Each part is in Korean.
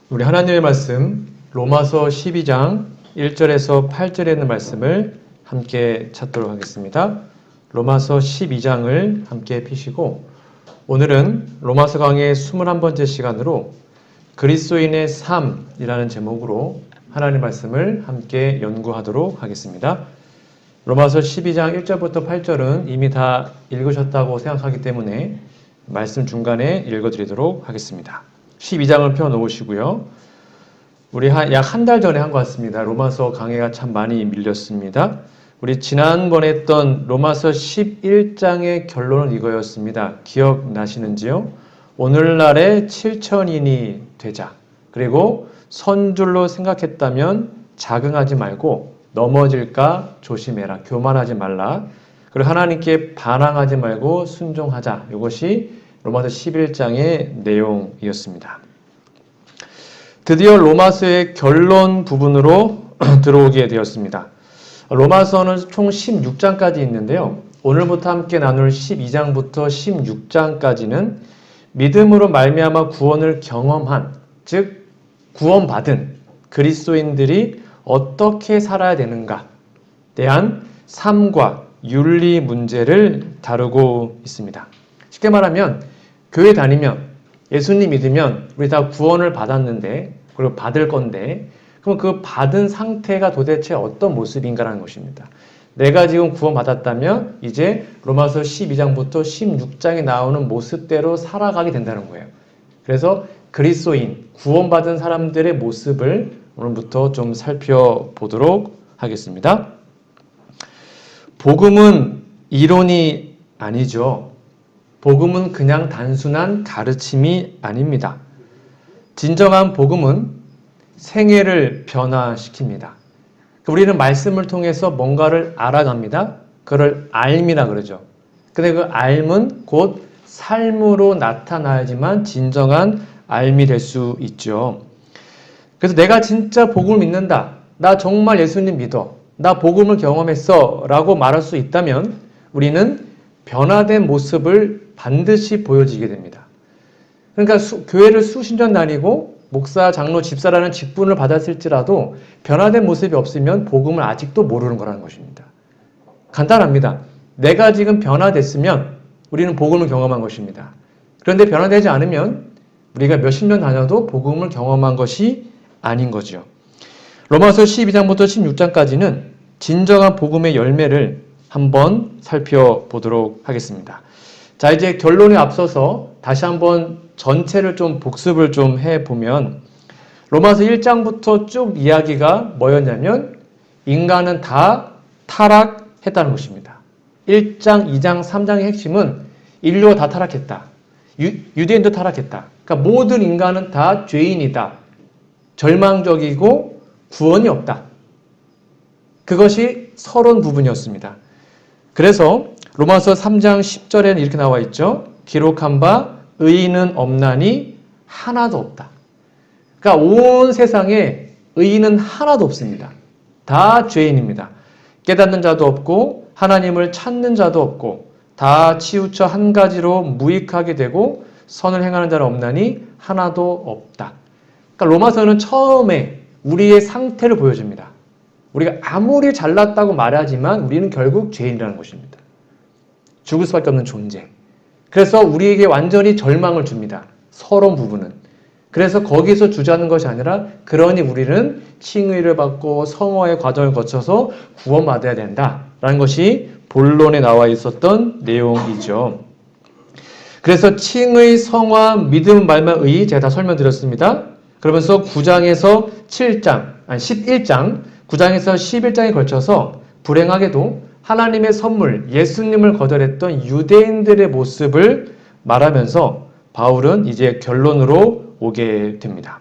우리 하나님의 말씀 로마서 12장 1절에서 8절에 있는 말씀을 함께 찾도록 하겠습니다. 로마서 12장을 함께 펴시고 오늘은 로마서 강의 21번째 시간으로 그리스도인의 삶이라는 제목으로 하나님의 말씀을 함께 연구하도록 하겠습니다. 로마서 12장 1절부터 8절은 이미 다 읽으셨다고 생각하기 때문에 말씀 중간에 읽어드리도록 하겠습니다. 12장을 펴놓으시고요. 우리 약 한 달 전에 한 것 같습니다. 로마서 강의가 참 많이 밀렸습니다. 우리 지난번에 했던 로마서 11장의 결론은 이거였습니다. 기억나시는지요? 오늘날의 7천인이 되자. 그리고 선줄로 생각했다면 자긍하지 말고 넘어질까 조심해라. 교만하지 말라. 그리고 하나님께 반항하지 말고 순종하자. 이것이 로마서 11장의 내용이었습니다. 드디어 로마서의 결론 부분으로 들어오게 되었습니다. 로마서는 총 16장까지 있는데요. 오늘부터 함께 나눌 12장부터 16장까지는 믿음으로 말미암아 구원을 경험한, 즉 구원받은 그리스도인들이 어떻게 살아야 되는가에 대한 삶과 윤리 문제를 다루고 있습니다. 쉽게 말하면 교회 다니면 예수님 믿으면 우리 다 구원을 받았는데 그리고 받을 건데 그럼 그 받은 상태가 도대체 어떤 모습인가라는 것입니다. 내가 지금 구원받았다면 이제 로마서 12장부터 16장에 나오는 모습대로 살아가게 된다는 거예요. 그래서 그리스도인, 구원받은 사람들의 모습을 오늘부터 좀 살펴보도록 하겠습니다. 복음은 이론이 아니죠. 복음은 그냥 단순한 가르침이 아닙니다. 진정한 복음은 생애를 변화시킵니다. 우리는 말씀을 통해서 뭔가를 알아갑니다. 그걸 알미라 그러죠. 근데 그 알은 곧 삶으로 나타나야지만 진정한 알미 될 수 있죠. 그래서 내가 진짜 복음을 믿는다. 나 정말 예수님 믿어. 나 복음을 경험했어. 라고 말할 수 있다면 우리는 변화된 모습을 반드시 보여지게 됩니다. 그러니까 교회를 수십 년 다니고 목사, 장로, 집사라는 직분을 받았을지라도 변화된 모습이 없으면 복음을 아직도 모르는 거라는 것입니다. 간단합니다. 내가 지금 변화됐으면 우리는 복음을 경험한 것입니다. 그런데 변화되지 않으면 우리가 몇십 년 다녀도 복음을 경험한 것이 아닌 거죠. 로마서 12장부터 16장까지는 진정한 복음의 열매를 한번 살펴보도록 하겠습니다. 자, 이제 결론에 앞서서 다시 한번 전체를 좀 복습을 좀 해보면 로마서 1장부터 쭉 이야기가 뭐였냐면 인간은 다 타락했다는 것입니다. 1장, 2장, 3장의 핵심은 인류가 다 타락했다. 유대인도 타락했다. 그러니까 모든 인간은 다 죄인이다. 절망적이고 구원이 없다. 그것이 서론 부분이었습니다. 그래서 로마서 3장 10절에는 이렇게 나와 있죠. 기록한 바 의인은 없나니 하나도 없다. 그러니까 온 세상에 의인은 하나도 없습니다. 다 죄인입니다. 깨닫는 자도 없고 하나님을 찾는 자도 없고 다 치우쳐 한 가지로 무익하게 되고 선을 행하는 자는 없나니 하나도 없다. 그러니까 로마서는 처음에 우리의 상태를 보여줍니다. 우리가 아무리 잘났다고 말하지만 우리는 결국 죄인이라는 것입니다. 죽을 수밖에 없는 존재. 그래서 우리에게 완전히 절망을 줍니다. 서론 부분은. 그래서 거기서 주저하는 것이 아니라 그러니 우리는 칭의를 받고 성화의 과정을 거쳐서 구원받아야 된다라는 것이 본론에 나와 있었던 내용이죠. 그래서 칭의, 성화, 믿음, 말만 의 제가 다 설명드렸습니다. 그러면서 9장에서 11장, 9장에서 11장에 걸쳐서 불행하게도 하나님의 선물, 예수님을 거절했던 유대인들의 모습을 말하면서 바울은 이제 결론으로 오게 됩니다.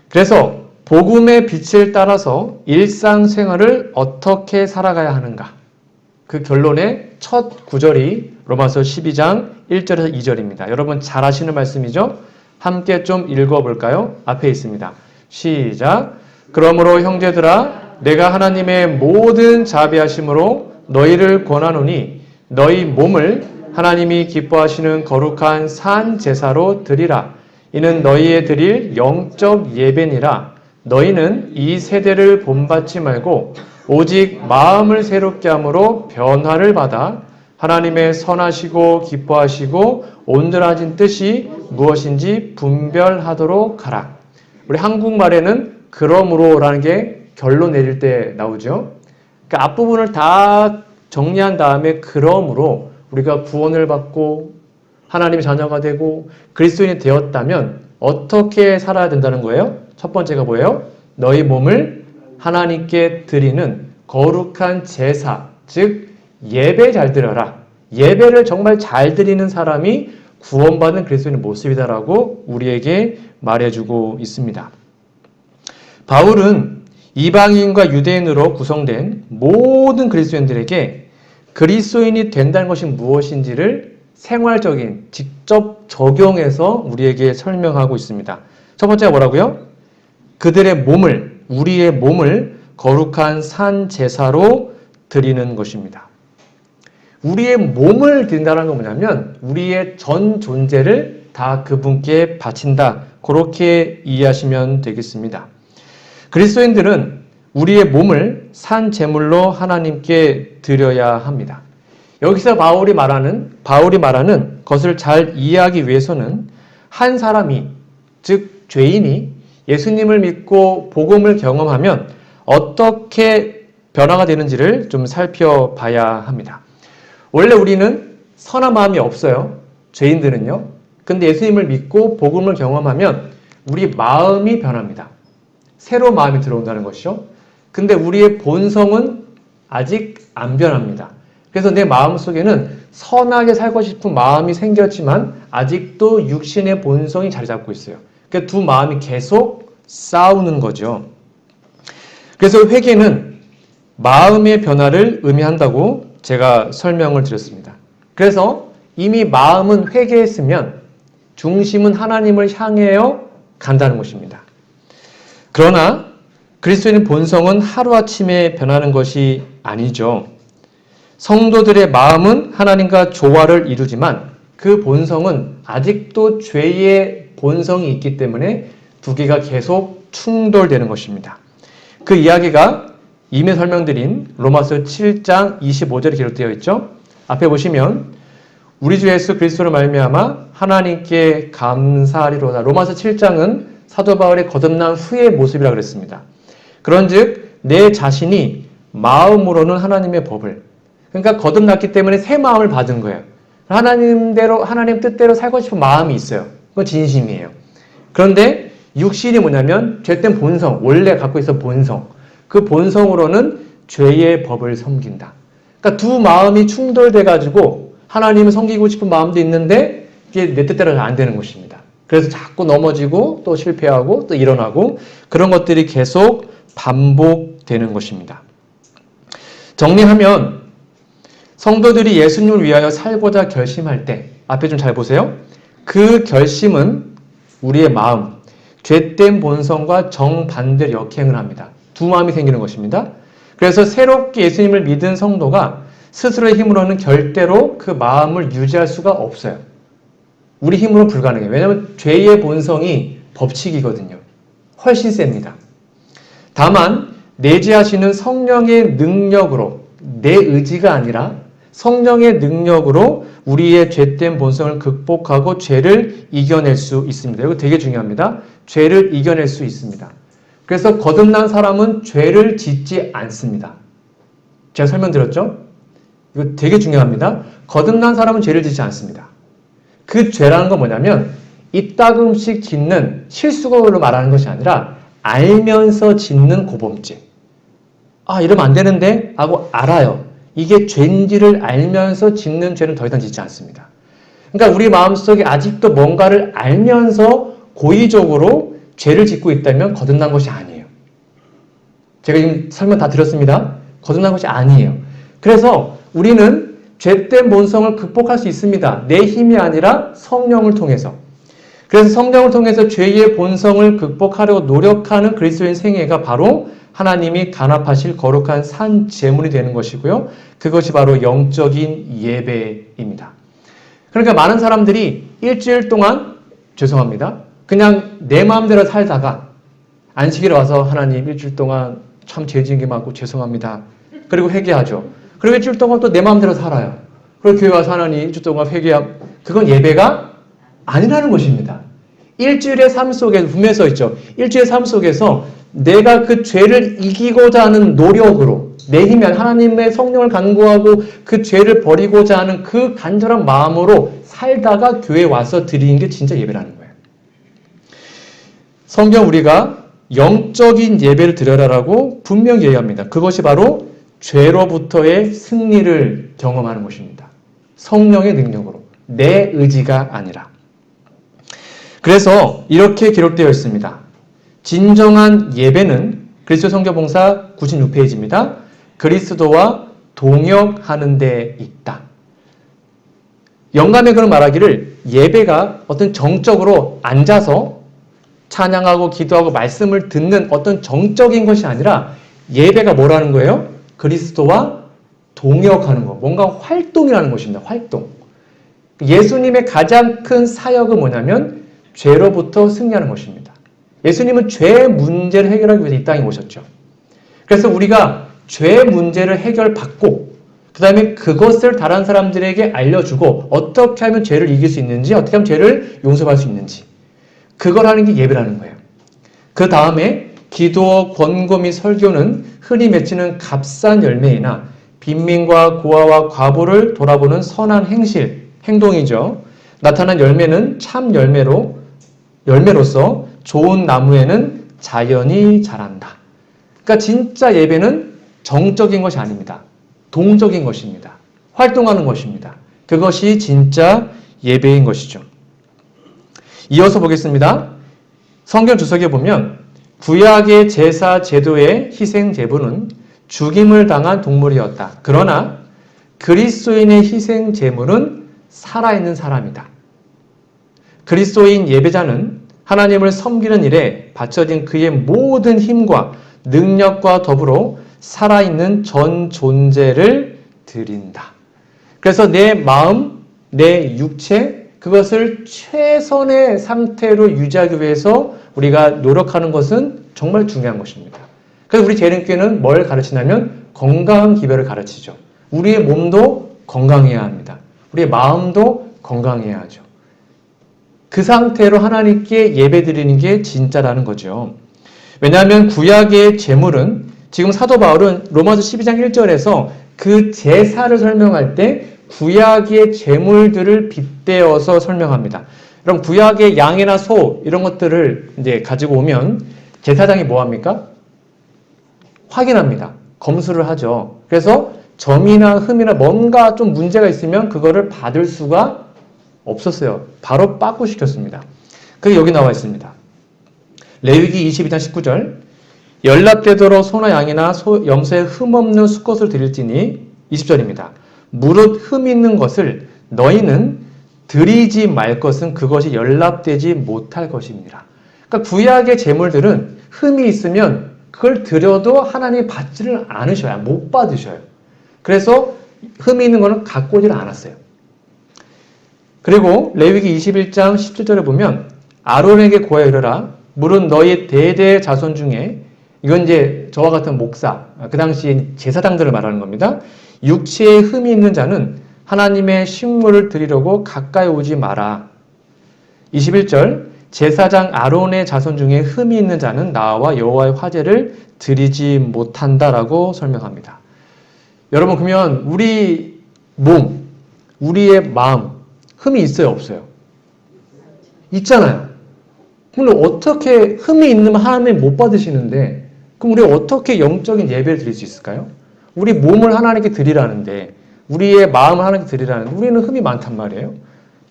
그래서 복음의 빛을 따라서 일상생활을 어떻게 살아가야 하는가? 그 결론의 첫 구절이 로마서 12장 1절에서 2절입니다. 여러분 잘 아시는 말씀이죠? 함께 좀 읽어볼까요? 앞에 있습니다. 시작! 그러므로 형제들아 내가 하나님의 모든 자비하심으로 너희를 권하노니 너희 몸을 하나님이 기뻐하시는 거룩한 산 제사로 드리라. 이는 너희의 드릴 영적 예배니라. 너희는 이 세대를 본받지 말고 오직 마음을 새롭게 함으로 변화를 받아 하나님의 선하시고 기뻐하시고 온전하신 뜻이 무엇인지 분별하도록 하라. 우리 한국말에는 그러므로라는 게 결론 내릴 때 나오죠. 그러니까 앞부분을 다 정리한 다음에 그러므로 우리가 구원을 받고 하나님의 자녀가 되고 그리스도인이 되었다면 어떻게 살아야 된다는 거예요? 첫 번째가 뭐예요? 너희 몸을 하나님께 드리는 거룩한 제사, 즉 예배 잘 드려라. 예배를 정말 잘 드리는 사람이 구원받은 그리스도인의 모습이다라고 우리에게 말해주고 있습니다. 바울은 이방인과 유대인으로 구성된 모든 그리스도인들에게 그리스도인이 된다는 것이 무엇인지를 생활적인, 직접 적용해서 우리에게 설명하고 있습니다. 첫 번째가 뭐라고요? 그들의 몸을, 우리의 몸을 거룩한 산 제사로 드리는 것입니다. 우리의 몸을 드린다는 건 뭐냐면 우리의 전 존재를 다 그분께 바친다. 그렇게 이해하시면 되겠습니다. 그리스도인들은 우리의 몸을 산 제물로 하나님께 드려야 합니다. 여기서 바울이 말하는 것을 잘 이해하기 위해서는 한 사람이, 즉 죄인이 예수님을 믿고 복음을 경험하면 어떻게 변화가 되는지를 좀 살펴봐야 합니다. 원래 우리는 선한 마음이 없어요. 죄인들은요. 근데 예수님을 믿고 복음을 경험하면 우리 마음이 변합니다. 새로운 마음이 들어온다는 것이죠. 근데 우리의 본성은 아직 안 변합니다. 그래서 내 마음속에는 선하게 살고 싶은 마음이 생겼지만 아직도 육신의 본성이 자리 잡고 있어요. 그러니까 두 마음이 계속 싸우는 거죠. 그래서 회개는 마음의 변화를 의미한다고 제가 설명을 드렸습니다. 그래서 이미 마음은 회개했으면 중심은 하나님을 향하여 간다는 것입니다. 그러나 그리스도인의 본성은 하루아침에 변하는 것이 아니죠. 성도들의 마음은 하나님과 조화를 이루지만 그 본성은 아직도 죄의 본성이 있기 때문에 두 개가 계속 충돌되는 것입니다. 그 이야기가 이미 설명드린 로마서 7장 25절에 기록되어 있죠. 앞에 보시면 우리 주 예수 그리스도로 말미암아 하나님께 감사하리로다. 로마서 7장은 사도 바울의 거듭난 후의 모습이라고 그랬습니다. 그런즉 내 자신이 마음으로는 하나님의 법을, 그러니까 거듭났기 때문에 새 마음을 받은 거예요. 하나님 뜻대로 살고 싶은 마음이 있어요. 그건 진심이에요. 그런데 육신이 뭐냐면 죄된 본성, 원래 갖고 있어 본성. 그 본성으로는 죄의 법을 섬긴다. 그러니까 두 마음이 충돌돼가지고 하나님을 섬기고 싶은 마음도 있는데 이게 내 뜻대로 안 되는 것입니다. 그래서 자꾸 넘어지고 또 실패하고 또 일어나고 그런 것들이 계속 반복되는 것입니다. 정리하면 성도들이 예수님을 위하여 살고자 결심할 때 앞에 좀 잘 보세요. 그 결심은 우리의 마음, 죄된 본성과 정반대로 역행을 합니다. 두 마음이 생기는 것입니다. 그래서 새롭게 예수님을 믿은 성도가 스스로의 힘으로는 절대로 그 마음을 유지할 수가 없어요. 우리 힘으로는 불가능해요. 왜냐하면 죄의 본성이 법칙이거든요. 훨씬 셉니다. 다만 내재하시는 성령의 능력으로, 내 의지가 아니라 성령의 능력으로 우리의 죄된 본성을 극복하고 죄를 이겨낼 수 있습니다. 이거 되게 중요합니다. 죄를 이겨낼 수 있습니다. 그래서 거듭난 사람은 죄를 짓지 않습니다. 제가 설명드렸죠? 이거 되게 중요합니다. 거듭난 사람은 죄를 짓지 않습니다. 그 죄라는 건 뭐냐면 이따금씩 짓는 실수로 말하는 것이 아니라 알면서 짓는 고범죄. 아, 이러면 안 되는데 하고 알아요. 이게 죄인지를 알면서 짓는 죄는 더 이상 짓지 않습니다. 그러니까 우리 마음속에 아직도 뭔가를 알면서 고의적으로 죄를 짓고 있다면 거듭난 것이 아니에요. 제가 지금 설명 다 드렸습니다. 거듭난 것이 아니에요. 그래서 우리는 죄된 본성을 극복할 수 있습니다. 내 힘이 아니라 성령을 통해서. 그래서 성령을 통해서 죄의 본성을 극복하려고 노력하는 그리스도인 생애가 바로 하나님이 간합하실 거룩한 산 제물이 되는 것이고요. 그것이 바로 영적인 예배입니다. 그러니까 많은 사람들이 일주일 동안, 죄송합니다. 그냥 내 마음대로 살다가 안식일에 와서 하나님 일주일 동안 참 죄 지은 게 많고 죄송합니다. 그리고 회개하죠. 그리고 일주일 동안 또 내 마음대로 살아요. 그리고 교회 와서 하나님 일주일 동안 회개하고 그건 예배가 아니라는 것입니다. 일주일의 삶 속에 분명히 써 있죠. 일주일의 삶 속에서 내가 그 죄를 이기고자 하는 노력으로 내 힘이 아니라 하나님의 성령을 간구하고 그 죄를 버리고자 하는 그 간절한 마음으로 살다가 교회에 와서 드리는 게 진짜 예배라는 거예요. 성경 우리가 영적인 예배를 드려라라고 분명히 얘기합니다. 그것이 바로 죄로부터의 승리를 경험하는 것입니다. 성령의 능력으로 내 의지가 아니라. 그래서 이렇게 기록되어 있습니다. 진정한 예배는 그리스도 성경봉사 96페이지입니다. 그리스도와 동역하는 데 있다. 영감의 그런 말하기를 예배가 어떤 정적으로 앉아서 찬양하고 기도하고 말씀을 듣는 어떤 정적인 것이 아니라 예배가 뭐라는 거예요? 그리스도와 동역하는 것. 뭔가 활동이라는 것입니다. 활동. 예수님의 가장 큰 사역은 뭐냐면 죄로부터 승리하는 것입니다. 예수님은 죄 문제를 해결하기 위해서 이 땅에 오셨죠. 그래서 우리가 죄 문제를 해결받고 그 다음에 그것을 다른 사람들에게 알려주고 어떻게 하면 죄를 이길 수 있는지 어떻게 하면 죄를 용서할 수 있는지 그걸 하는 게 예배라는 거예요. 그 다음에 기도, 권고 및 설교는 흔히 맺히는 값싼 열매이나 빈민과 고아와 과부를 돌아보는 선한 행동이죠. 나타난 열매는 참 열매로서 좋은 나무에는 자연이 자란다. 그러니까 진짜 예배는 정적인 것이 아닙니다. 동적인 것입니다. 활동하는 것입니다. 그것이 진짜 예배인 것이죠. 이어서 보겠습니다. 성경 주석에 보면 구약의 제사 제도의 희생 제물은 죽임을 당한 동물이었다. 그러나 그리스도인의 희생 제물은 살아있는 사람이다. 그리스도인 예배자는 하나님을 섬기는 일에 바쳐진 그의 모든 힘과 능력과 더불어 살아있는 전 존재를 드린다. 그래서 내 마음, 내 육체, 그것을 최선의 상태로 유지하기 위해서 우리가 노력하는 것은 정말 중요한 것입니다. 그래서 우리 재림교회는 뭘 가르치냐면 건강한 기별을 가르치죠. 우리의 몸도 건강해야 합니다. 우리의 마음도 건강해야 하죠. 그 상태로 하나님께 예배드리는 게 진짜라는 거죠. 왜냐하면 구약의 제물은 지금 사도 바울은 로마서 12장 1절에서 그 제사를 설명할 때 구약의 제물들을 빗대어서 설명합니다. 그럼 구약의 양이나 소 이런 것들을 이제 가지고 오면 제사장이 뭐 합니까? 확인합니다. 검수를 하죠. 그래서 점이나 흠이나 뭔가 좀 문제가 있으면 그거를 받을 수가 없었어요. 바로 빠꾸시켰습니다. 그게 여기 나와 있습니다. 레위기 22장 19절 연락되도록 소나 양이나 염소에 흠없는 수컷을 드릴지니 20절입니다. 무릇 흠 있는 것을 너희는 드리지 말 것은 그것이 연락되지 못할 것입니다. 그러니까 구약의 제물들은 흠이 있으면 그걸 드려도 하나님이 받지를 않으셔요. 못 받으셔요. 그래서 흠이 있는 거는 갖고 오지를 않았어요. 그리고 레위기 21장 17절에 보면 아론에게 고하여 이르라 물은 너희 대대 자손 중에 이건 이제 저와 같은 목사, 그 당시 제사장들을 말하는 겁니다. 육체에 흠이 있는 자는 하나님의 식물을 드리려고 가까이 오지 마라. 21절 제사장 아론의 자손 중에 흠이 있는 자는 나와 여호와의 화제를 드리지 못한다라고 설명합니다. 여러분 그러면 우리 몸, 우리의 마음 흠이 있어요 없어요? 있잖아요. 그럼 어떻게 흠이 있는 하나님 못 받으시는데 그럼 우리 어떻게 영적인 예배를 드릴 수 있을까요? 우리 몸을 하나님께 드리라는데 우리의 마음을 하나님께 드리라는데 우리는 흠이 많단 말이에요.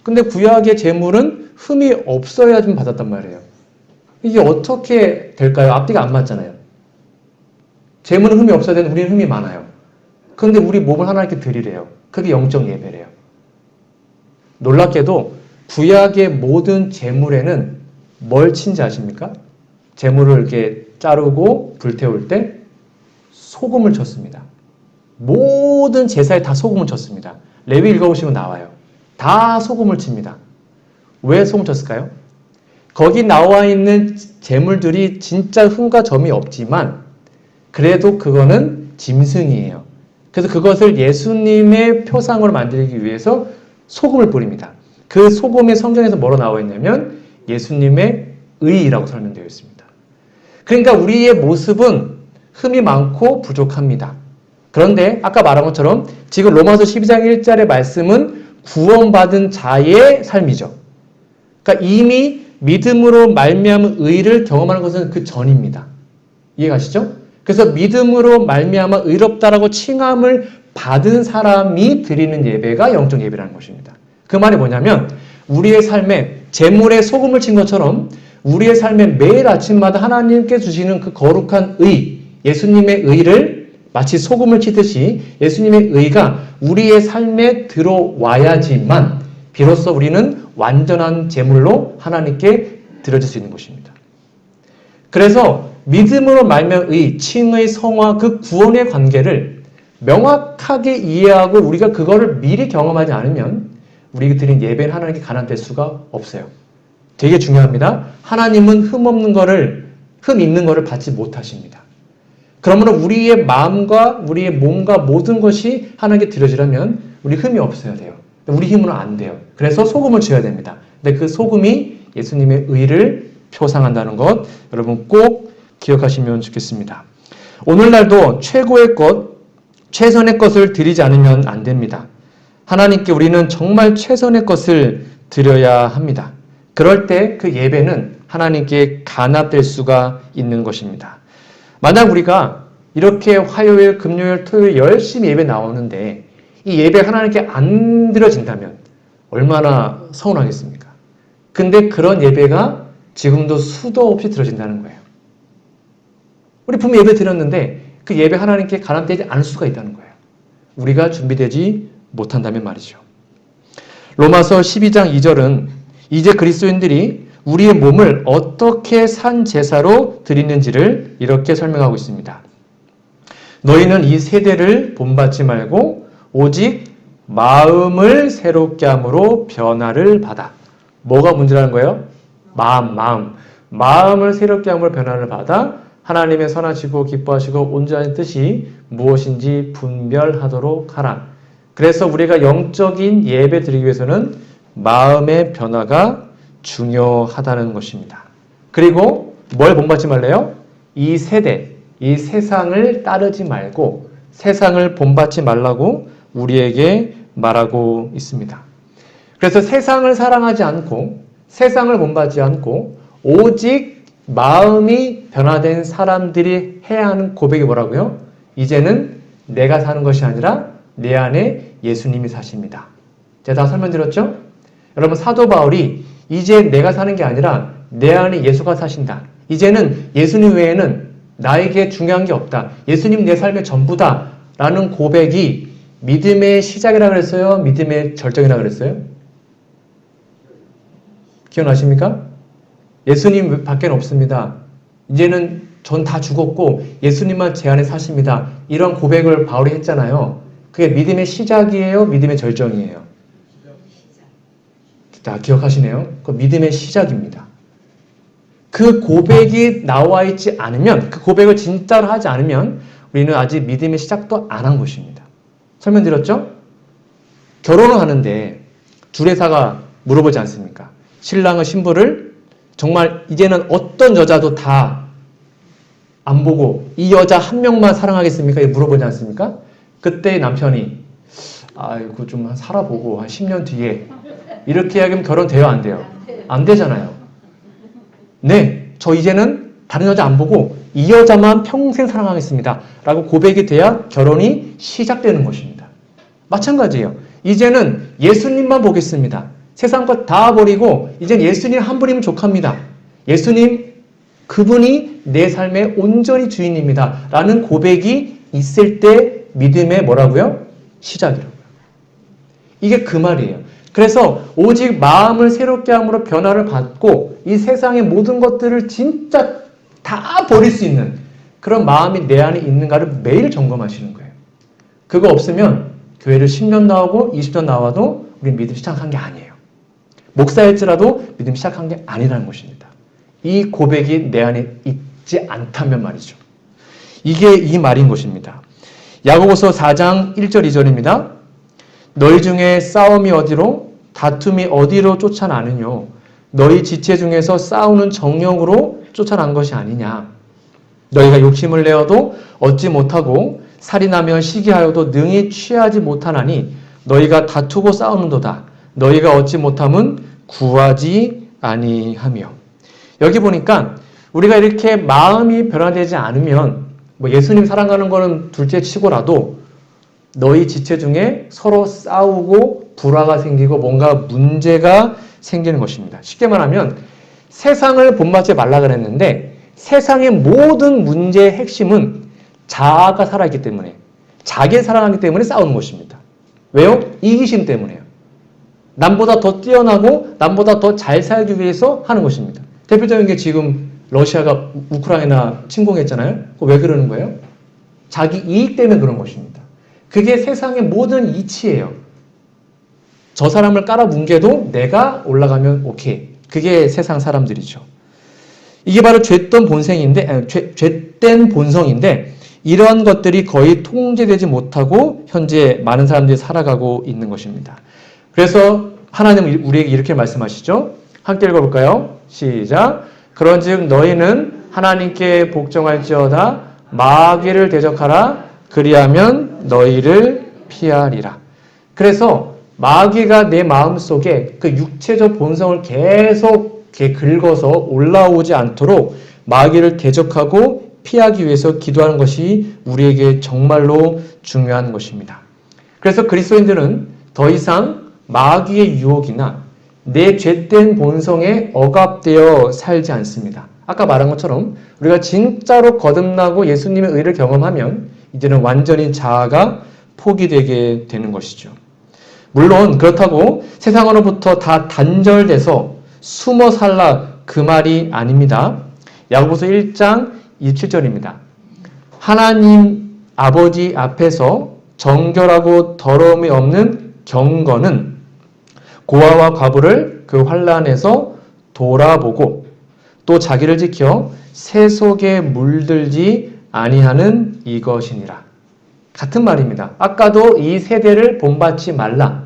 근데 구약의 제물은 흠이 없어야 좀 받았단 말이에요. 이게 어떻게 될까요? 앞뒤가 안 맞잖아요. 제물은 흠이 없어야 되는데 우리는 흠이 많아요. 그런데 우리 몸을 하나님께 드리래요. 그게 영적 예배래요. 놀랍게도 구약의 모든 제물에는 뭘 친지 아십니까? 제물을 이렇게 자르고 불태울 때 소금을 쳤습니다. 모든 제사에 다 소금을 쳤습니다. 레위 읽어보시면 나와요. 다 소금을 칩니다. 왜 소금 쳤을까요? 거기 나와 있는 재물들이 진짜 흠과 점이 없지만 그래도 그거는 짐승이에요. 그래서 그것을 예수님의 표상으로 만들기 위해서 소금을 뿌립니다. 그 소금이 성경에서 뭐로 나와 있냐면 예수님의 의라고 설명되어 있습니다. 그러니까 우리의 모습은 흠이 많고 부족합니다. 그런데 아까 말한 것처럼 지금 로마서 12장 1절의 말씀은 구원받은 자의 삶이죠. 그러니까 이미 믿음으로 말미암은 의를 경험하는 것은 그 전입니다. 이해가시죠? 그래서 믿음으로 말미암아 의롭다라고 칭함을 받은 사람이 드리는 예배가 영적 예배라는 것입니다. 그 말이 뭐냐면 우리의 삶에 재물에 소금을 친 것처럼 우리의 삶에 매일 아침마다 하나님께 주시는 그 거룩한 의, 예수님의 의를 마치 소금을 치듯이 예수님의 의가 우리의 삶에 들어와야지만 비로소 우리는 완전한 제물로 하나님께 드려질 수 있는 것입니다. 그래서 믿음으로 말미암은 의, 칭의 성화, 그 구원의 관계를 명확하게 이해하고 우리가 그거를 미리 경험하지 않으면 우리가 드린 예배는 하나님께 가난될 수가 없어요. 되게 중요합니다. 하나님은 흠 없는 거를, 흠 있는 거를 받지 못하십니다. 그러므로 우리의 마음과 우리의 몸과 모든 것이 하나님께 드려지려면 우리 흠이 없어야 돼요. 우리 힘으로는 안 돼요. 그래서 소금을 줘야 됩니다. 근데 그 소금이 예수님의 의를 표상한다는 것 여러분 꼭 기억하시면 좋겠습니다. 오늘날도 최고의 것, 최선의 것을 드리지 않으면 안 됩니다. 하나님께 우리는 정말 최선의 것을 드려야 합니다. 그럴 때 그 예배는 하나님께 간합될 수가 있는 것입니다. 만약 우리가 이렇게 화요일, 금요일, 토요일 열심히 예배 나오는데 이 예배 하나님께 안 드려진다면 얼마나 서운하겠습니까? 근데 그런 예배가 지금도 수도 없이 드려진다는 거예요. 우리 분명 예배 드렸는데 그 예배 하나님께 간합되지 않을 수가 있다는 거예요. 우리가 준비되지 못한다면 말이죠. 로마서 12장 2절은 이제 그리스도인들이 우리의 몸을 어떻게 산 제사로 드리는지를 이렇게 설명하고 있습니다. 너희는 이 세대를 본받지 말고 오직 마음을 새롭게 함으로 변화를 받아. 뭐가 문제라는 거예요? 마음을 새롭게 함으로 변화를 받아 하나님의 선하시고 기뻐하시고 온전한 뜻이 무엇인지 분별하도록 하라. 그래서 우리가 영적인 예배 드리기 위해서는 마음의 변화가 중요하다는 것입니다. 그리고 뭘 본받지 말래요? 이 세대, 이 세상을 따르지 말고 세상을 본받지 말라고 우리에게 말하고 있습니다. 그래서 세상을 사랑하지 않고 세상을 본받지 않고 오직 마음이 변화된 사람들이 해야 하는 고백이 뭐라고요? 이제는 내가 사는 것이 아니라 내 안에 예수님이 사십니다. 제가 다 설명드렸죠? 여러분 사도 바울이 이제 내가 사는 게 아니라 내 안에 예수가 사신다. 이제는 예수님 외에는 나에게 중요한 게 없다. 예수님 내 삶의 전부다. 라는 고백이 믿음의 시작이라고 그랬어요? 믿음의 절정이라고 그랬어요? 기억나십니까? 예수님 밖에는 없습니다. 이제는 전 다 죽었고 예수님만 제 안에 사십니다. 이런 고백을 바울이 했잖아요. 그게 믿음의 시작이에요? 믿음의 절정이에요? 다 기억하시네요. 그 믿음의 시작입니다. 그 고백이 나와 있지 않으면, 그 고백을 진짜로 하지 않으면 우리는 아직 믿음의 시작도 안 한 것입니다. 설명드렸죠? 결혼을 하는데 주례사가 물어보지 않습니까? 신랑은 신부를 정말 이제는 어떤 여자도 다 안 보고 이 여자 한 명만 사랑하겠습니까? 물어보지 않습니까? 그때 남편이 이거 좀 살아보고 한 10년 뒤에 이렇게 이야기하면 결혼 돼요? 안 돼요? 안 되잖아요. 네, 저 이제는 다른 여자 안 보고 이 여자만 평생 사랑하겠습니다. 라고 고백이 돼야 결혼이 시작되는 것입니다. 마찬가지예요. 이제는 예수님만 보겠습니다. 세상 것 다 버리고 이젠 예수님 한 분이면 족합니다. 예수님 그분이 내 삶의 온전히 주인입니다. 라는 고백이 있을 때 믿음의 뭐라고요? 시작이라고요. 이게 그 말이에요. 그래서 오직 마음을 새롭게 함으로 변화를 받고 이 세상의 모든 것들을 진짜 다 버릴 수 있는 그런 마음이 내 안에 있는가를 매일 점검하시는 거예요. 그거 없으면 교회를 10년 나오고 20년 나와도 우리는 믿음 시작한 게 아니에요. 목사일지라도 믿음 시작한 게 아니라는 것입니다. 이 고백이 내 안에 있지 않다면 말이죠. 이게 이 말인 것입니다. 야고보서 4장 1절 2절입니다. 너희 중에 싸움이 어디로 다툼이 어디로 쫓아나느뇨 너희 지체 중에서 싸우는 정령으로 쫓아난 것이 아니냐. 너희가 욕심을 내어도 얻지 못하고 살인하며 시기하여도 능히 취하지 못하나니 너희가 다투고 싸우는도다. 너희가 얻지 못함은 구하지 아니하며. 여기 보니까 우리가 이렇게 마음이 변화되지 않으면 뭐 예수님 사랑하는 거는 둘째 치고라도 너희 지체 중에 서로 싸우고 불화가 생기고 뭔가 문제가 생기는 것입니다. 쉽게 말하면 세상을 본받지 말라 그랬는데 세상의 모든 문제의 핵심은 자아가 살아있기 때문에 자기를 사랑하기 때문에 싸우는 것입니다. 왜요? 이기심 때문에요. 남보다 더 뛰어나고 남보다 더 잘 살기 위해서 하는 것입니다. 대표적인 게 지금 러시아가 우크라이나 침공했잖아요. 그거 왜 그러는 거예요? 자기 이익 때문에 그런 것입니다. 그게 세상의 모든 이치예요. 저 사람을 깔아뭉개도 내가 올라가면 오케이. 그게 세상 사람들이죠. 이게 바로 죄된 본성인데 이러한 것들이 거의 통제되지 못하고 현재 많은 사람들이 살아가고 있는 것입니다. 그래서 하나님은 우리에게 이렇게 말씀하시죠. 함께 읽어볼까요? 시작. 그런즉 너희는 하나님께 복종할지어다 마귀를 대적하라 그리하면 너희를 피하리라. 그래서 마귀가 내 마음속에 그 육체적 본성을 계속 이렇게 긁어서 올라오지 않도록 마귀를 대적하고 피하기 위해서 기도하는 것이 우리에게 정말로 중요한 것입니다. 그래서 그리스도인들은 더 이상 마귀의 유혹이나 내 죄된 본성에 억압되어 살지 않습니다. 아까 말한 것처럼 우리가 진짜로 거듭나고 예수님의 의를 경험하면 이제는 완전히 자아가 포기되게 되는 것이죠. 물론 그렇다고 세상으로부터 다 단절돼서 숨어 살라 그 말이 아닙니다. 야고보서 1장 27절입니다. 하나님 아버지 앞에서 정결하고 더러움이 없는 경건은 고아와 과부를 그 환난에서 돌아보고 또 자기를 지켜 세속에 물들지 아니하는 이것이니라. 같은 말입니다. 아까도 이 세대를 본받지 말라.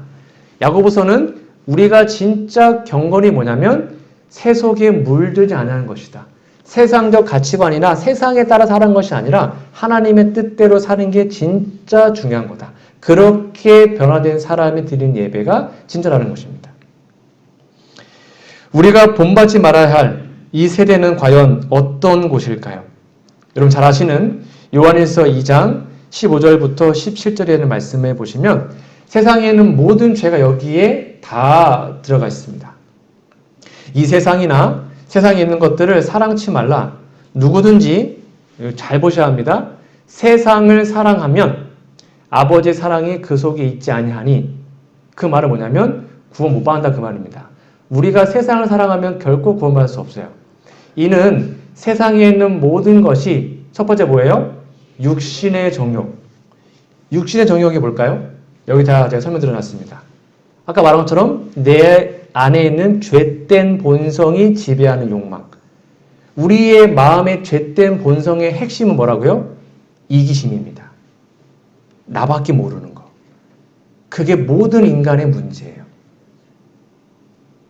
야고보서는 우리가 진짜 경건이 뭐냐면 세속에 물들지 않는 것이다. 세상적 가치관이나 세상에 따라 사는 것이 아니라 하나님의 뜻대로 사는 게 진짜 중요한 거다. 그렇게 변화된 사람이 드린 예배가 진짜라는 것입니다. 우리가 본받지 말아야 할 이 세대는 과연 어떤 곳일까요? 여러분 잘 아시는 요한일서 2장 15절부터 17절에 있는 말씀에 보시면 세상에는 모든 죄가 여기에 다 들어가 있습니다. 이 세상이나 세상에 있는 것들을 사랑치 말라. 누구든지 잘 보셔야 합니다. 세상을 사랑하면 아버지의 사랑이 그 속에 있지 아니하니 그 말은 뭐냐면 구원 못 받는다 그 말입니다. 우리가 세상을 사랑하면 결코 구원받을 수 없어요. 이는 세상에 있는 모든 것이 첫 번째 뭐예요? 육신의 정욕. 육신의 정욕이 뭘까요? 여기 다 제가 설명드려놨습니다. 아까 말한 것처럼 내 안에 있는 죄된 본성이 지배하는 욕망. 우리의 마음의 죄된 본성의 핵심은 뭐라고요? 이기심입니다. 나밖에 모르는 거. 그게 모든 인간의 문제예요.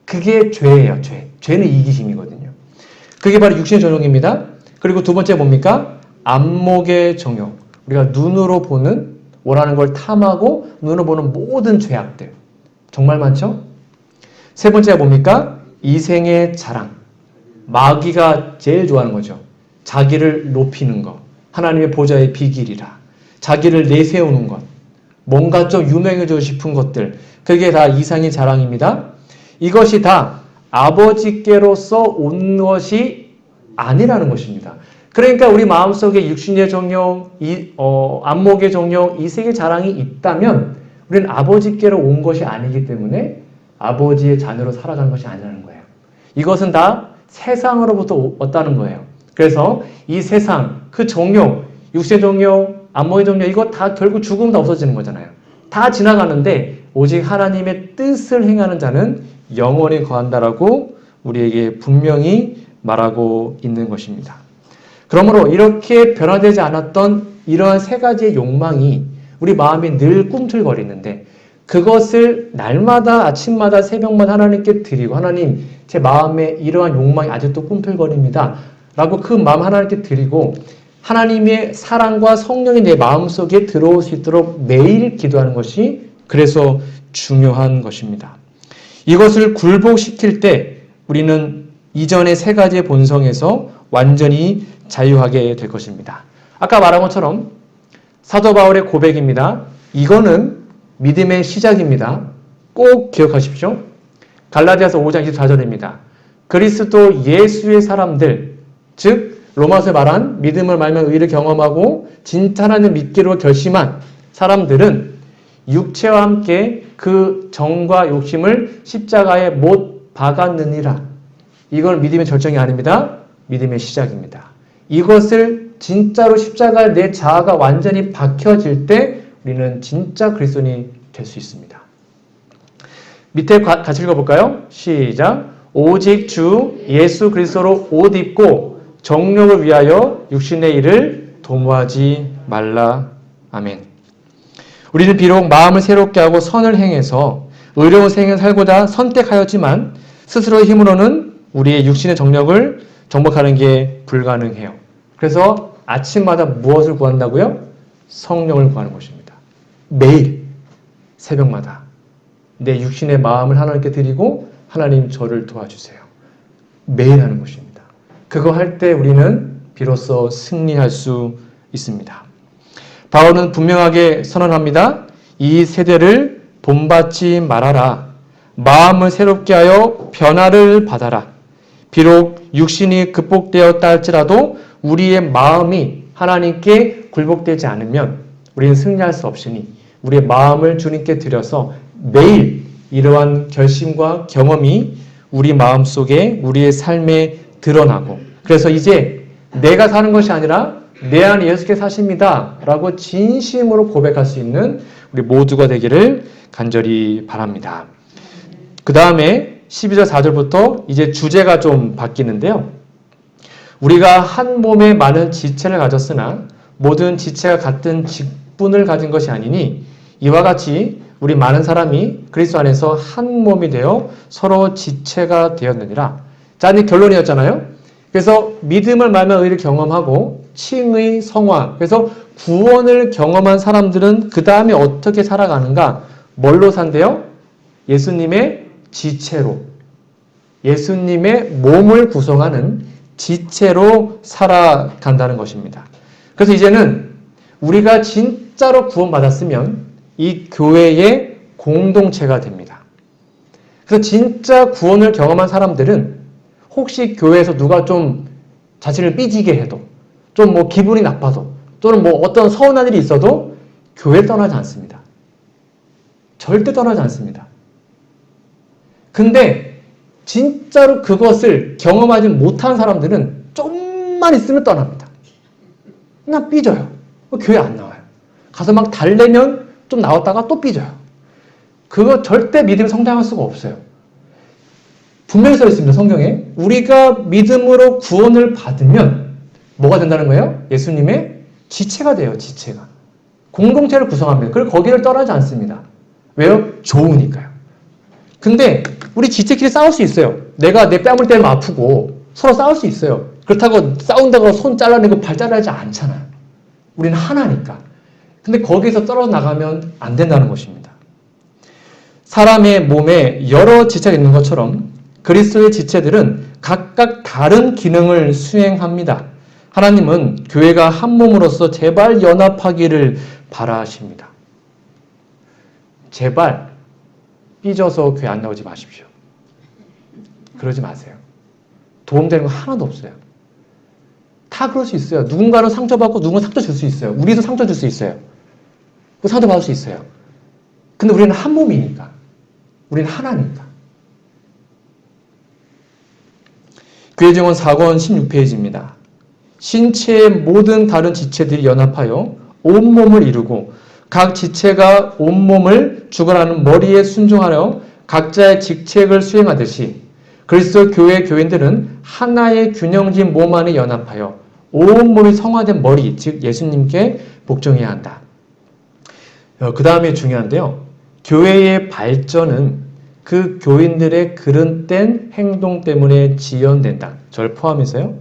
그게 죄예요, 죄. 죄는 이기심이거든요. 그게 바로 육신의 정욕입니다. 그리고 두 번째 뭡니까? 안목의 정욕. 우리가 눈으로 보는, 원하는 걸 탐하고 눈으로 보는 모든 죄악들. 정말 많죠? 세 번째가 뭡니까? 이생의 자랑. 마귀가 제일 좋아하는 거죠. 자기를 높이는 것. 하나님의 보좌의 비길이라. 자기를 내세우는 것. 뭔가 좀 유명해지고 싶은 것들. 그게 다 이상의 자랑입니다. 이것이 다 아버지께로서 온 것이 아니라는 것입니다. 그러니까 우리 마음속에 육신의 정욕, 안목의 정욕, 이색의 자랑이 있다면 우리는 아버지께로 온 것이 아니기 때문에 아버지의 자녀로 살아가는 것이 아니라는 거예요. 이것은 다 세상으로부터 왔다는 거예요. 그래서 이 세상, 그 정욕, 육신의 정욕, 안목의 정욕 이거 다 결국 죽으면 다 없어지는 거잖아요. 다 지나가는데 오직 하나님의 뜻을 행하는 자는 영원히 거한다라고 우리에게 분명히 말하고 있는 것입니다. 그러므로 이렇게 변화되지 않았던 이러한 세 가지의 욕망이 우리 마음에 늘 꿈틀거리는데 그것을 날마다 아침마다 새벽마다 하나님께 드리고 하나님 제 마음에 이러한 욕망이 아직도 꿈틀거립니다. 라고 그 마음 하나님께 드리고 하나님의 사랑과 성령이 내 마음속에 들어올 수 있도록 매일 기도하는 것이 그래서 중요한 것입니다. 이것을 굴복시킬 때 우리는 이전의 세 가지의 본성에서 완전히 자유하게 될 것입니다. 아까 말한 것처럼 사도 바울의 고백입니다. 이거는 믿음의 시작입니다. 꼭 기억하십시오. 갈라디아서 5장 24절입니다. 그리스도 예수의 사람들, 즉 로마서에 말한 믿음을 말며 의를 경험하고 진짜 하나님을 믿기로 결심한 사람들은 육체와 함께 그 정과 욕심을 십자가에 못 박았느니라. 이걸 믿음의 절정이 아닙니다. 믿음의 시작입니다. 이것을 진짜로 십자가에 내 자아가 완전히 박혀질 때 우리는 진짜 그리스도인이 될 수 있습니다. 밑에 같이 읽어볼까요? 시작. 오직 주 예수 그리스도로 옷 입고 정욕을 위하여 육신의 일을 도모하지 말라. 아멘. 우리는 비록 마음을 새롭게 하고 선을 행해서 의로운 생을 살고자 선택하였지만 스스로의 힘으로는 우리의 육신의 정력을 정복하는 게 불가능해요. 그래서 아침마다 무엇을 구한다고요? 성령을 구하는 것입니다. 매일 새벽마다 내 육신의 마음을 하나님께 드리고 하나님 저를 도와주세요. 매일 하는 것입니다. 그거 할 때 우리는 비로소 승리할 수 있습니다. 바울은 분명하게 선언합니다. 이 세대를 본받지 말아라. 마음을 새롭게 하여 변화를 받아라. 비록 육신이 극복되었다 할지라도 우리의 마음이 하나님께 굴복되지 않으면 우리는 승리할 수 없으니 우리의 마음을 주님께 드려서 매일 이러한 결심과 경험이 우리 마음속에 우리의 삶에 드러나고 그래서 이제 내가 사는 것이 아니라 내 안에 예수께서 사십니다 라고 진심으로 고백할 수 있는 우리 모두가 되기를 간절히 바랍니다. 그 다음에 12절 4절부터 이제 주제가 좀 바뀌는데요. 우리가 한 몸에 많은 지체를 가졌으나 모든 지체가 같은 직분을 가진 것이 아니니 이와 같이 우리 많은 사람이 그리스도 안에서 한 몸이 되어 서로 지체가 되었느니라. 자, 이제 결론이었잖아요. 그래서 믿음을 말며 의를 경험하고 칭의 성화. 그래서 구원을 경험한 사람들은 그 다음에 어떻게 살아가는가? 뭘로 산대요? 예수님의 지체로. 예수님의 몸을 구성하는 지체로 살아간다는 것입니다. 그래서 이제는 우리가 진짜로 구원받았으면 이 교회의 공동체가 됩니다. 그래서 진짜 구원을 경험한 사람들은 혹시 교회에서 누가 좀 자신을 삐지게 해도 좀 뭐 기분이 나빠도 또는 뭐 어떤 서운한 일이 있어도 교회를 떠나지 않습니다. 절대 떠나지 않습니다. 근데 진짜로 그것을 경험하지 못한 사람들은 좀만 있으면 떠납니다. 그냥 삐져요. 교회 안 나와요. 가서 막 달래면 좀 나왔다가 또 삐져요. 그거 절대 믿음이 성장할 수가 없어요. 분명히 써 있습니다. 성경에. 우리가 믿음으로 구원을 받으면 뭐가 된다는 거예요? 예수님의 지체가 돼요. 지체가. 공동체를 구성합니다. 그리고 거기를 떠나지 않습니다. 왜요? 좋으니까요. 근데 우리 지체끼리 싸울 수 있어요. 내가 내 뺨을 때리면 아프고 서로 싸울 수 있어요. 그렇다고 싸운다고 손 잘라내고 발 잘라내지 않잖아요. 우리는 하나니까. 근데 거기서 떨어져 나가면 안 된다는 것입니다. 사람의 몸에 여러 지체가 있는 것처럼 그리스도의 지체들은 각각 다른 기능을 수행합니다. 하나님은 교회가 한 몸으로서 제발 연합하기를 바라십니다. 제발 삐져서 교회 안 나오지 마십시오. 그러지 마세요. 도움되는 거 하나도 없어요. 다 그럴 수 있어요. 누군가는 상처받고 누군가는 상처 줄 수 있어요. 우리도 상처 줄 수 있어요. 상처 받을 수 있어요. 근데 우리는 한 몸이니까. 우리는 하나니까. 교회정원 4권 16페이지입니다. 신체의 모든 다른 지체들이 연합하여 온몸을 이루고 각 지체가 온몸을 주관하는 머리에 순종하여 각자의 직책을 수행하듯이 그리스도 교회 교인들은 하나의 균형진 몸 안에 연합하여 온 몸이 성화된 머리, 즉 예수님께 복종해야 한다. 그 다음에 중요한데요. 교회의 발전은 그 교인들의 그릇된 행동 때문에 지연된다. 저를 포함해서요.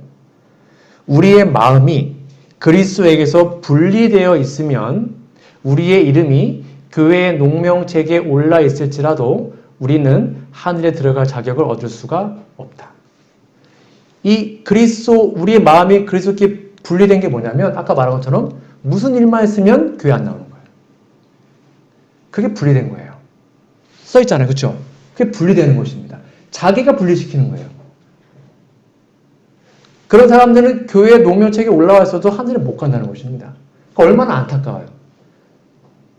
우리의 마음이 그리스도에게서 분리되어 있으면 우리의 이름이 교회의 농명책에 올라 있을지라도 우리는 하늘에 들어갈 자격을 얻을 수가 없다. 이 그리스도, 우리의 마음이 그리스도께 분리된 게 뭐냐면 아까 말한 것처럼 무슨 일만 했으면 교회 안 나오는 거예요. 그게 분리된 거예요. 써 있잖아요. 그렇죠? 그게 분리되는 것입니다. 자기가 분리시키는 거예요. 그런 사람들은 교회 농명책에 올라와 있어도 하늘에 못 간다는 것입니다. 그러니까 얼마나 안타까워요.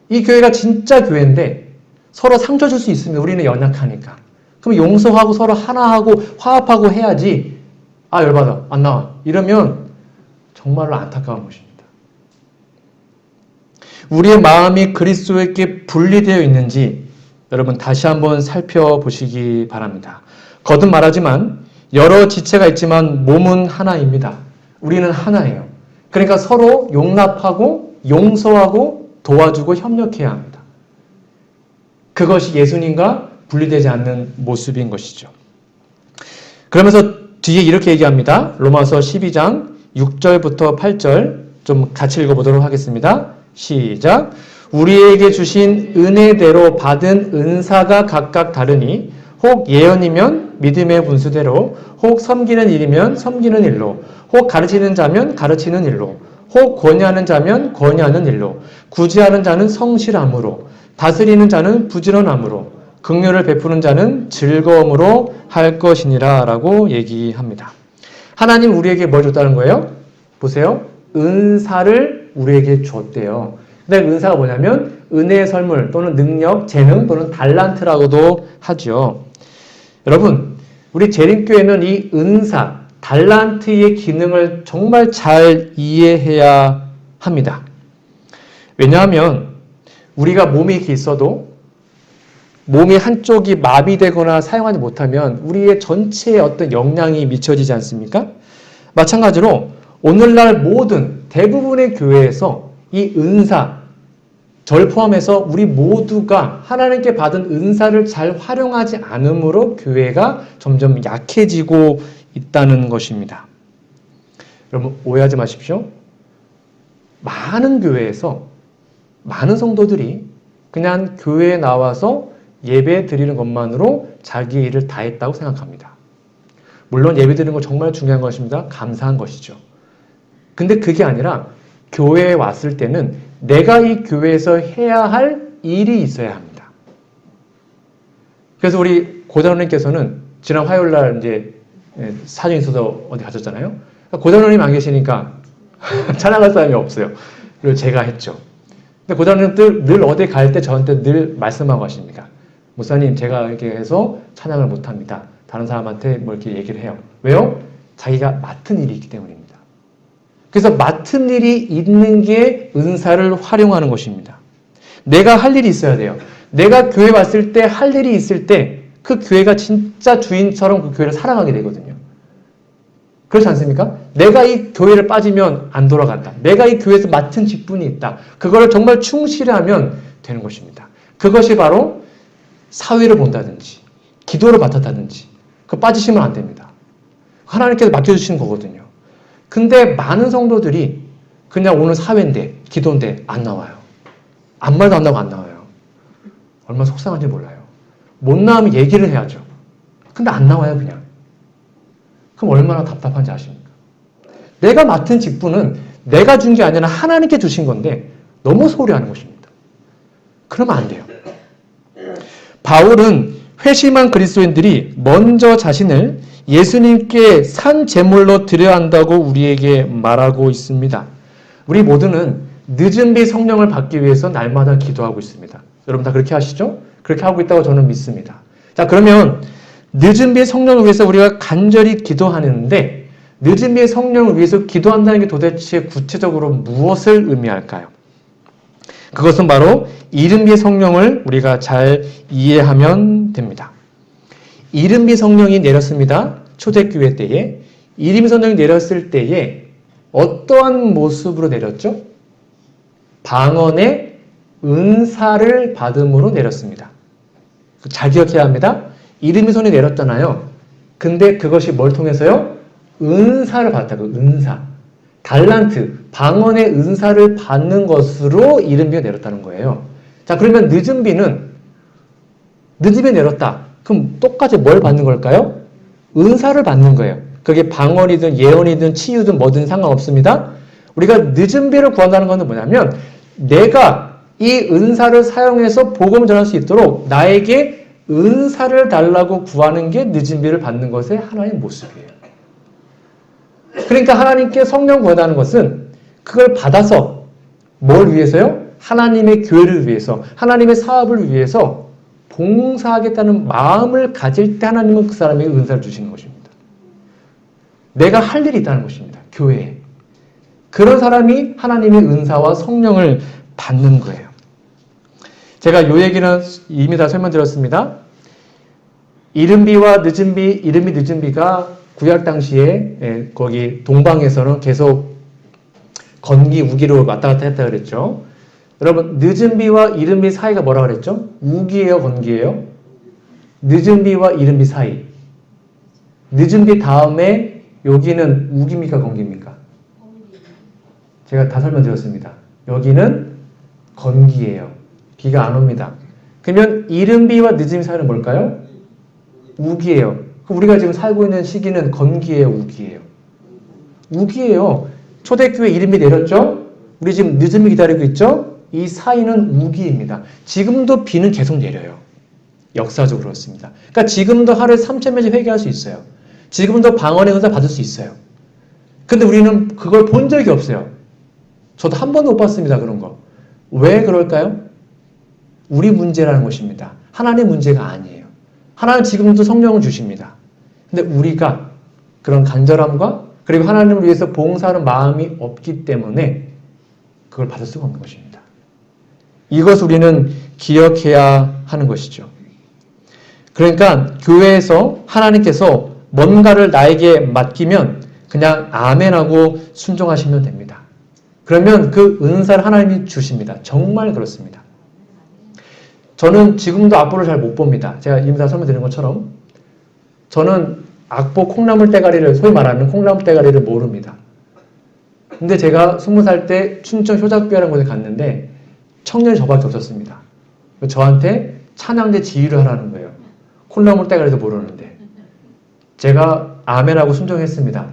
이 교회가 진짜 교회인데 서로 상처 줄 수 있으면 우리는 연약하니까. 그럼 용서하고 서로 하나하고 화합하고 해야지. 아, 열받아. 안 나와. 이러면 정말로 안타까운 것입니다. 우리의 마음이 그리스도에게 분리되어 있는지 여러분 다시 한번 살펴보시기 바랍니다. 거듭 말하지만 여러 지체가 있지만 몸은 하나입니다. 우리는 하나예요. 그러니까 서로 용납하고 용서하고 도와주고 협력해야 합니다. 그것이 예수님과 분리되지 않는 모습인 것이죠. 그러면서 뒤에 이렇게 얘기합니다. 로마서 12장 6절부터 8절 좀 같이 읽어보도록 하겠습니다. 시작. 우리에게 주신 은혜대로 받은 은사가 각각 다르니 혹 예언이면 믿음의 분수대로, 혹 섬기는 일이면 섬기는 일로, 혹 가르치는 자면 가르치는 일로, 혹 권위하는 자면 권위하는 일로, 구제하는 자는 성실함으로, 다스리는 자는 부지런함으로, 긍휼을 베푸는 자는 즐거움으로 할 것이니라 라고 얘기합니다. 하나님 우리에게 뭘 줬다는 거예요? 보세요. 은사를 우리에게 줬대요. 근데 은사가 뭐냐면 은혜의 선물 또는 능력, 재능 또는 달란트라고도 하죠. 여러분, 우리 재림교회는 이 은사, 달란트의 기능을 정말 잘 이해해야 합니다. 왜냐하면 우리가 몸이 이렇게 있어도 몸이 한쪽이 마비되거나 사용하지 못하면 우리의 전체에 어떤 영향이 미쳐지지 않습니까? 마찬가지로 오늘날 모든 대부분의 교회에서 이 은사, 절 포함해서 우리 모두가 하나님께 받은 은사를 잘 활용하지 않으므로 교회가 점점 약해지고 있다는 것입니다. 여러분 오해하지 마십시오. 많은 교회에서 많은 성도들이 그냥 교회에 나와서 예배 드리는 것만으로 자기 일을 다 했다고 생각합니다. 물론 예배 드리는 거 정말 중요한 것입니다. 감사한 것이죠. 근데 그게 아니라 교회에 왔을 때는 내가 이 교회에서 해야 할 일이 있어야 합니다. 그래서 우리 고단원님께서는 지난 화요일 날 이제 사정이 있어서 어디 가셨잖아요. 고단원님 안 계시니까 찬양할 사람이 없어요. 그리고 제가 했죠. 근데 고단원님 늘 어디 갈 때 저한테 늘 말씀하고 가십니다. 목사님 제가 이렇게 해서 찬양을 못합니다. 다른 사람한테 뭐 이렇게 얘기를 해요. 왜요? 자기가 맡은 일이 있기 때문입니다. 그래서 맡은 일이 있는 게 은사를 활용하는 것입니다. 내가 할 일이 있어야 돼요. 내가 교회 왔을 때 할 일이 있을 때 그 교회가 진짜 주인처럼 그 교회를 사랑하게 되거든요. 그렇지 않습니까? 내가 이 교회를 빠지면 안 돌아간다. 내가 이 교회에서 맡은 직분이 있다. 그거를 정말 충실히 하면 되는 것입니다. 그것이 바로 사회를 본다든지 기도를 맡았다든지 그거 빠지시면 안 됩니다. 하나님께서 맡겨주시는 거거든요. 근데 많은 성도들이 그냥 오늘 사회인데 기도인데 안 나와요. 아무 말도 안 나오고 안 나와요. 얼마나 속상한지 몰라요. 못 나오면 얘기를 해야죠. 근데 안 나와요 그냥. 그럼 얼마나 답답한지 아십니까? 내가 맡은 직분은 내가 준 게 아니라 하나님께 주신 건데 너무 소홀히 하는 것입니다. 그러면 안 돼요. 바울은 회심한 그리스도인들이 먼저 자신을 예수님께 산 제물로 드려야 한다고 우리에게 말하고 있습니다. 우리 모두는 늦은 비 성령을 받기 위해서 날마다 기도하고 있습니다. 여러분 다 그렇게 하시죠? 그렇게 하고 있다고 저는 믿습니다. 자, 그러면 늦은 비 성령을 위해서 우리가 간절히 기도하는데 늦은 비 성령을 위해서 기도한다는 게 도대체 구체적으로 무엇을 의미할까요? 그것은 바로 이른 비의 성령을 우리가 잘 이해하면 됩니다. 이른비 성령이 내렸습니다. 초대교회 때에. 이른비 성령이 내렸을 때에 어떠한 모습으로 내렸죠? 방언의 은사를 받음으로 내렸습니다. 잘 기억해야 합니다. 이른비 성령이 내렸잖아요. 근데 그것이 뭘 통해서요? 은사를 받았다고. 은사. 달란트, 방언의 은사를 받는 것으로 이른비가 내렸다는 거예요. 자, 그러면 늦은 비는 늦은 비 내렸다. 그럼 똑같이 뭘 받는 걸까요? 은사를 받는 거예요. 그게 방언이든 예언이든 치유든 뭐든 상관없습니다. 우리가 늦은 비를 구한다는 것은 뭐냐면 내가 이 은사를 사용해서 복음을 전할 수 있도록 나에게 은사를 달라고 구하는 게 늦은 비를 받는 것의 하나의 모습이에요. 그러니까 하나님께 성령 구한다는 것은 그걸 받아서 뭘 위해서요? 하나님의 교회를 위해서, 하나님의 사업을 위해서 봉사하겠다는 마음을 가질 때 하나님은 그 사람에게 은사를 주시는 것입니다. 내가 할 일이 있다는 것입니다. 교회에. 그런 사람이 하나님의 은사와 성령을 받는 거예요. 제가 요 얘기는 이미 다 설명드렸습니다. 이른비와 늦은비, 이른비, 늦은비가 구약 당시에 거기 동방에서는 계속 건기, 우기로 왔다 갔다 했다 그랬죠. 여러분, 늦은비와 이른비 사이가 뭐라 그랬죠? 우기예요, 건기예요? 늦은비와 이른비 사이. 늦은비 다음에 여기는 우기입니까, 건기입니까? 제가 다 설명드렸습니다. 여기는 건기예요. 비가 안 옵니다. 그러면 이른비와 늦은비 사이는 뭘까요? 우기예요. 우리가 지금 살고 있는 시기는 건기예요, 우기예요? 우기예요. 초대교회 이른비 내렸죠? 우리 지금 늦은비 기다리고 있죠? 이 사이는 우기입니다. 지금도 비는 계속 내려요. 역사적으로 그렇습니다. 그러니까 지금도 하루에 3,000명씩 회개할 수 있어요. 지금도 방언의 은사 받을 수 있어요. 근데 우리는 그걸 본 적이 없어요. 저도 한 번도 못 봤습니다. 그런 거. 왜 그럴까요? 우리 문제라는 것입니다. 하나님의 문제가 아니에요. 하나님은 지금도 성령을 주십니다. 근데 우리가 그런 간절함과 그리고 하나님을 위해서 봉사하는 마음이 없기 때문에 그걸 받을 수가 없는 것입니다. 이것을 우리는 기억해야 하는 것이죠. 그러니까 교회에서 하나님께서 뭔가를 나에게 맡기면 그냥 아멘하고 순종하시면 됩니다. 그러면 그 은사를 하나님이 주십니다. 정말 그렇습니다. 저는 지금도 악보를 잘 못 봅니다. 제가 이미 다 설명드린 것처럼 저는 악보 콩나물 대가리를, 소위 말하는 콩나물 대가리를 모릅니다. 근데 제가 20살 때 춘천 효작교회라는 곳에 갔는데 청년이 저밖에 없었습니다. 저한테 찬양대 지휘를 하라는 거예요. 콩나물 대가리도 모르는데. 제가 아멘하고 순종했습니다.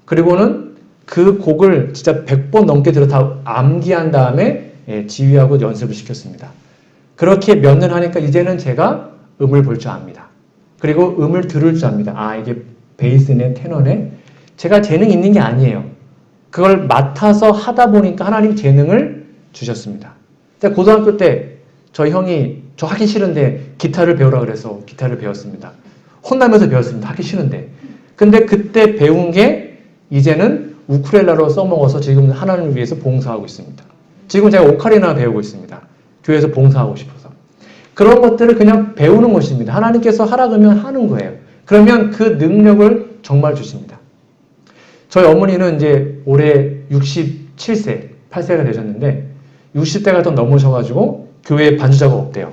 그리고는 그 곡을 진짜 100번 넘게 들어 다 암기한 다음에 지휘하고 연습을 시켰습니다. 그렇게 몇 년 하니까 이제는 제가 음을 볼 줄 압니다. 그리고 음을 들을 줄 압니다. 아, 이게 베이스네, 테너네. 제가 재능이 있는 게 아니에요. 그걸 맡아서 하다 보니까 하나님 재능을 주셨습니다. 제가 고등학교 때 저희 형이 저 하기 싫은데 기타를 배우라 그래서 기타를 배웠습니다. 혼나면서 배웠습니다. 하기 싫은데. 근데 그때 배운 게 이제는 우쿨렐라로 써먹어서 지금 하나님을 위해서 봉사하고 있습니다. 지금 제가 오카리나 배우고 있습니다. 교회에서 봉사하고 싶어서. 그런 것들을 그냥 배우는 것입니다. 하나님께서 하라 그러면 하는 거예요. 그러면 그 능력을 정말 주십니다. 저희 어머니는 이제 올해 67세, 8세가 되셨는데 60대가 더 넘으셔가지고 교회에 반주자가 없대요.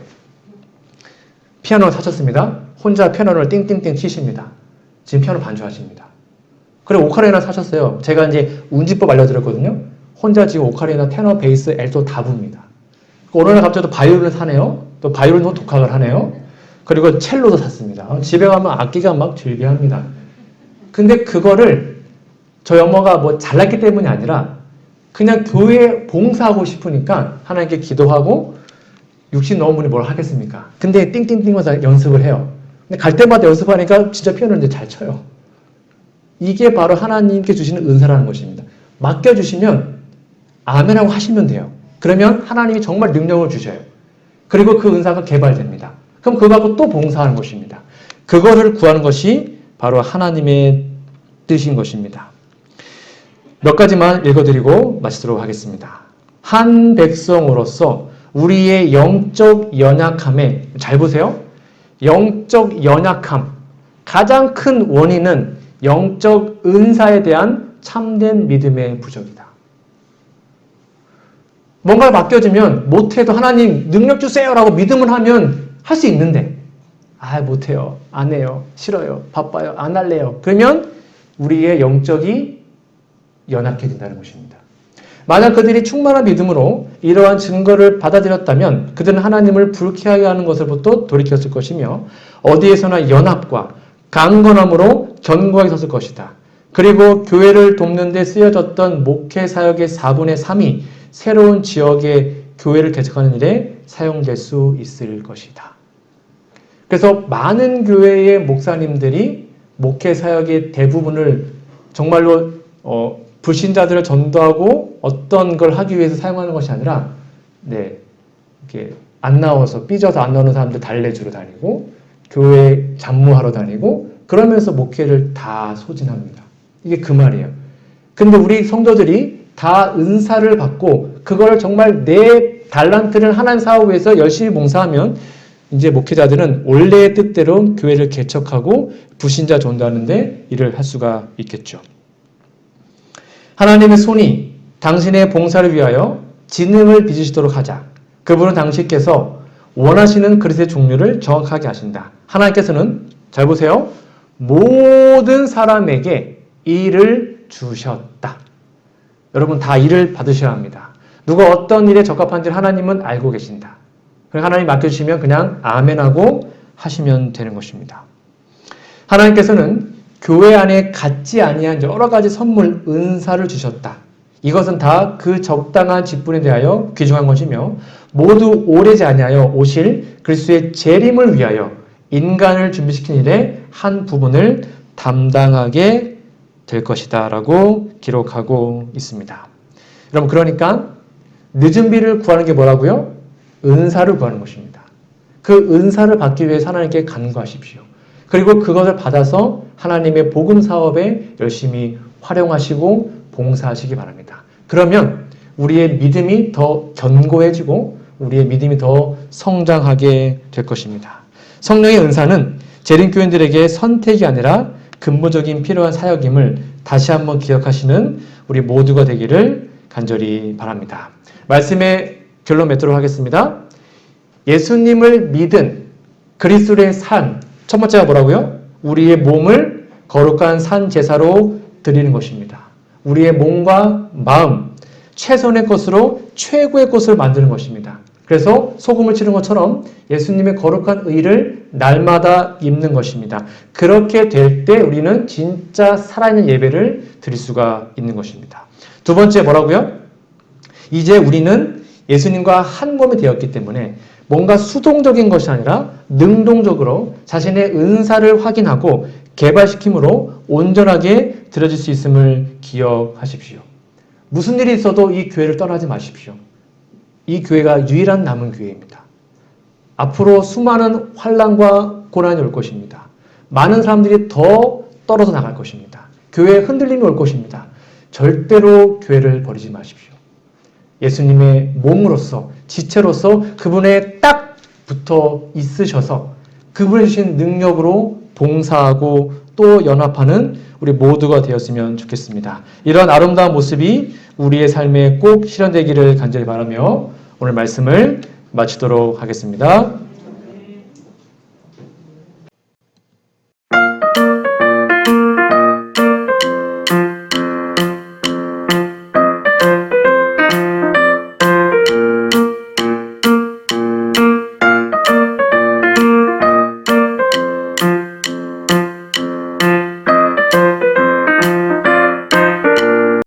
피아노를 사셨습니다. 혼자 피아노를 띵띵띵 치십니다. 지금 피아노 반주하십니다. 그리고 오카리나 사셨어요. 제가 이제 운지법 알려드렸거든요. 혼자 지금 오카리나, 테너, 베이스, 엘소 다 부릅니다. 어느 날 갑자기 또 바이올린을 사네요. 또 바이올린도 독학을 하네요. 그리고 첼로도 샀습니다. 집에 가면 악기가 막 즐비합니다. 근데 그거를 저희 엄마가 뭐 잘났기 때문이 아니라 그냥 교회에 봉사하고 싶으니까 하나님께 기도하고 60 넘은 분이 뭘 하겠습니까? 근데 띵띵띵하면서 연습을 해요. 근데 갈 때마다 연습하니까 진짜 피아노를 이제 잘 쳐요. 이게 바로 하나님께 주시는 은사라는 것입니다. 맡겨주시면 아멘하고 하시면 돼요. 그러면 하나님이 정말 능력을 주셔요. 그리고 그 은사가 개발됩니다. 그럼 그거 갖고 또 봉사하는 것입니다. 그거를 구하는 것이 바로 하나님의 뜻인 것입니다. 몇 가지만 읽어드리고 마치도록 하겠습니다. 한 백성으로서 우리의 영적 연약함에, 잘 보세요. 영적 연약함, 가장 큰 원인은 영적 은사에 대한 참된 믿음의 부족이다. 뭔가를 맡겨주면 못해도 하나님 능력 주세요라고 믿음을 하면 할 수 있는데 못해요. 안 해요. 싫어요. 바빠요. 안 할래요. 그러면 우리의 영적이 연약해진다는 것입니다. 만약 그들이 충만한 믿음으로 이러한 증거를 받아들였다면 그들은 하나님을 불쾌하게 하는 것을부터 돌이켰을 것이며 어디에서나 연합과 강건함으로 견고하게 섰을 것이다. 그리고 교회를 돕는 데 쓰여졌던 목회 사역의 4분의 3이 새로운 지역의 교회를 개척하는 일에 사용될 수 있을 것이다. 그래서 많은 교회의 목사님들이 목회 사역의 대부분을 정말로 불신자들을 전도하고 어떤 걸 하기 위해서 사용하는 것이 아니라 이렇게 안 나와서 삐져서 안 나오는 사람들 달래주러 다니고 교회 잡무하러 다니고 그러면서 목회를 다 소진합니다. 이게 그 말이에요. 근데 우리 성도들이 다 은사를 받고 그걸 정말 내 달란트를 하나님 사업 위해서 열심히 봉사하면 이제 목회자들은 원래의 뜻대로 교회를 개척하고 불신자 전도하는 데 일을 할 수가 있겠죠. 하나님의 손이 당신의 봉사를 위하여 진흥을 빚으시도록 하자. 그분은 당신께서 원하시는 그릇의 종류를 정확하게 하신다. 하나님께서는 잘 보세요. 모든 사람에게 일을 주셨다. 여러분 다 일을 받으셔야 합니다. 누가 어떤 일에 적합한지 하나님은 알고 계신다. 하나님 맡겨주시면 그냥 아멘하고 하시면 되는 것입니다. 하나님께서는 교회 안에 갖지 아니한 여러 가지 선물, 은사를 주셨다. 이것은 다 그 적당한 직분에 대하여 귀중한 것이며 모두 오래지 아니하여 오실 그리스도의 재림을 위하여 인간을 준비시킨 일의 한 부분을 담당하게 될 것이다 라고 기록하고 있습니다. 여러분 그러니까 늦은 비를 구하는 게 뭐라고요? 은사를 구하는 것입니다. 그 은사를 받기 위해 하나님께 간구하십시오. 그리고 그것을 받아서 하나님의 복음 사업에 열심히 활용하시고 봉사하시기 바랍니다. 그러면 우리의 믿음이 더 견고해지고 우리의 믿음이 더 성장하게 될 것입니다. 성령의 은사는 재림교인들에게 선택이 아니라 근본적인 필요한 사역임을 다시 한번 기억하시는 우리 모두가 되기를 간절히 바랍니다. 말씀의 결론 맺도록 하겠습니다. 예수님을 믿은 그리스도의 산, 첫 번째가 뭐라고요? 우리의 몸을 거룩한 산 제사로 드리는 것입니다. 우리의 몸과 마음, 최선의 것으로 최고의 것을 만드는 것입니다. 그래서 소금을 치는 것처럼 예수님의 거룩한 의를 날마다 입는 것입니다. 그렇게 될 때 우리는 진짜 살아있는 예배를 드릴 수가 있는 것입니다. 두 번째 뭐라고요? 이제 우리는 예수님과 한 몸이 되었기 때문에 뭔가 수동적인 것이 아니라 능동적으로 자신의 은사를 확인하고 개발시킴으로 온전하게 드려질 수 있음을 기억하십시오. 무슨 일이 있어도 이 교회를 떠나지 마십시오. 이 교회가 유일한 남은 교회입니다. 앞으로 수많은 환난과 고난이 올 것입니다. 많은 사람들이 더 떨어져 나갈 것입니다. 교회에 흔들림이 올 것입니다. 절대로 교회를 버리지 마십시오. 예수님의 몸으로서 지체로서 그분에 딱 붙어 있으셔서 그분이 주신 능력으로 봉사하고 또 연합하는 우리 모두가 되었으면 좋겠습니다. 이런 아름다운 모습이 우리의 삶에 꼭 실현되기를 간절히 바라며 오늘 말씀을 마치도록 하겠습니다.